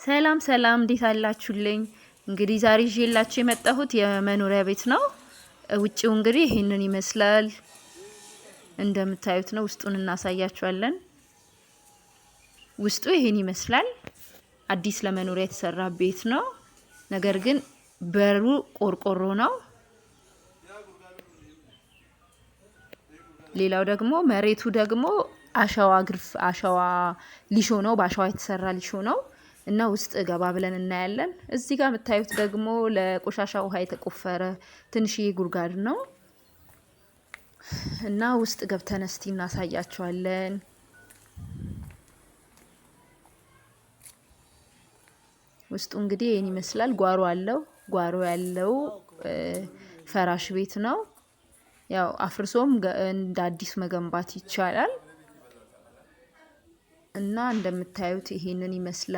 ሰላም ሰላም እንዴት አላችሁልኝ? እንግዲህ ዛሬ ይዤላችሁ የመጣሁት የመኖሪያ ቤት ነው። ውጪው እንግዲህ ይሄንን ይመስላል። እንደምታዩት ነው። ውስጡን እናሳያችኋለን። ውስጡ ይሄን ይመስላል። አዲስ ለመኖሪያ የተሰራ ቤት ነው። ነገር ግን በሩ ቆርቆሮ ነው። ሌላው ደግሞ መሬቱ ደግሞ አሸዋ ሊሾ ነው። በአሸዋ የተሰራ ሊሾ ነው። እና ውስጥ ገባ ብለን እናያለን። እዚህ ጋር የምታዩት ደግሞ ለቆሻሻ ውሃ የተቆፈረ ትንሽዬ ጉድጓድ ነው። እና ውስጥ ገብተን እስቲ እናሳያቸዋለን። ውስጡ እንግዲህ ይሄን ይመስላል። ጓሮ አለው። ጓሮ ያለው ፈራሽ ቤት ነው። ያው አፍርሶም እንደ አዲስ መገንባት ይቻላል። እና እንደምታዩት ይሄንን ይመስላል።